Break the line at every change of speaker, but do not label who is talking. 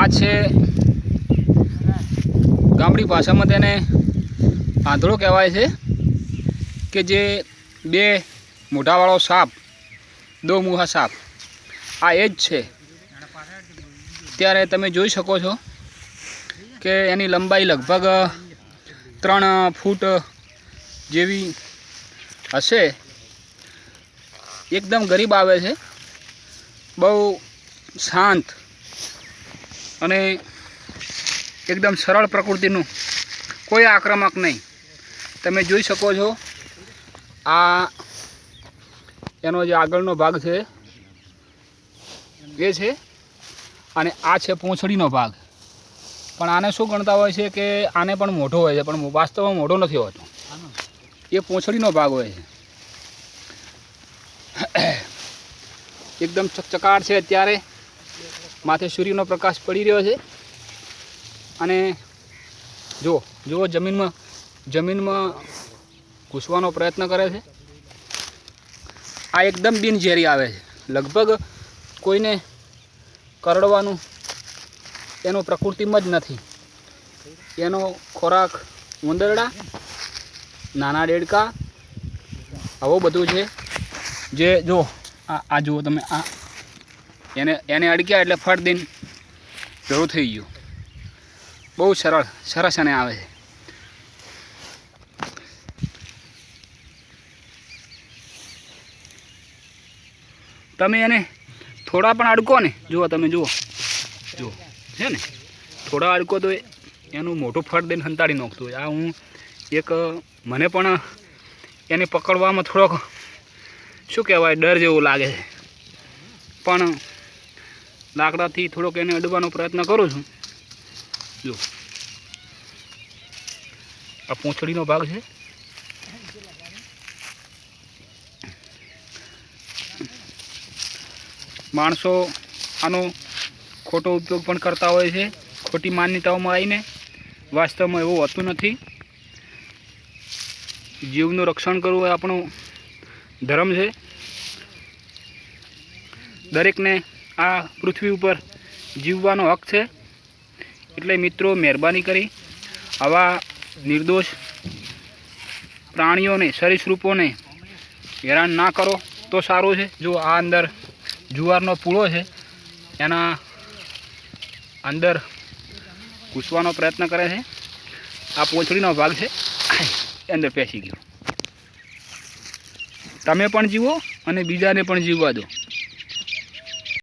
આ છે ગામડી ભાષામાં તેને આંધળો કહેવાય છે કે જે બે મોઢાવાળો સાપ, દો મુહા સાપ, આ એ જ છે. ત્યારે તમે જોઈ શકો છો કે એની લંબાઈ લગભગ 3 ફૂટ જેવી હશે. એકદમ ગરીબ આવે છે, બહુ શાંત અને એકદમ સરળ પ્રકૃતિનું, કોઈ આક્રમક નહીં. તમે જોઈ શકો છો આ એનો જે આગળનો ભાગ છે એ છે, અને આ છે પૂંછડીનો ભાગ. પણ આને શું ગણતા હોય છે કે આને પણ મોઢો હોય છે, પણ વાસ્તવમાં મોઢો નથી હોતો, એ પૂંછડીનો ભાગ હોય છે. એકદમ ચકચકાટ છે. અત્યારે માથે સૂર્યનો પ્રકાશ પડી રહ્યો છે અને જો જમીનમાં ઘૂસવાનો પ્રયત્ન કરે છે. આ એકદમ બિનઝેરી આવે છે, લગભગ કોઈને કરડવાનું એનો પ્રકૃતિમાં જ નથી. એનો ખોરાક ઉંદરડા, નાના દેડકા, આવું બધું છે. જે જો આ જુઓ તમે, આ એને અડક્યા એટલે ફટ દઈને ભેળું થઈ ગયું. બહુ સરસ અને આવે છે. તમે એને થોડા પણ અડકો ને, જુઓ તમે જુઓ છે ને, થોડા અડકો તો એનું મોટું ફટ દઈને સંતાડી નાખતું હોય. આ હું મને પણ એને પકડવામાં થોડોક શું કહેવાય, ડર જેવું લાગે છે, પણ લાકડાથી થોડોક એને અડવાનો પ્રયત્ન કરું છું. જો આ પૂંછડીનો ભાગ છે. માણસો આનો ખોટો ઉપયોગ પણ કરતા હોય છે, ખોટી માન્યતાઓમાં આવીને. વાસ્તવમાં એવું હોતું નથી. જીવનું રક્ષણ કરવું એ આપણો ધર્મ છે. દરેકને આ પૃથ્વી ઉપર જીવવાનો હક છે. એટલે મિત્રો, મહેરબાની કરી આવા નિર્દોષ પ્રાણીઓને, સરીસૃપોને હેરાન ના કરો તો સારું છે. જો આ અંદર જુવારનો પૂળો છે, એના અંદર ઘૂસવાનો પ્રયત્ન કરે છે. આ પૂંછડીનો ભાગ છે, એ અંદર પેસી ગયો. તમે પણ જીવો અને બીજાને પણ જીવવા દો.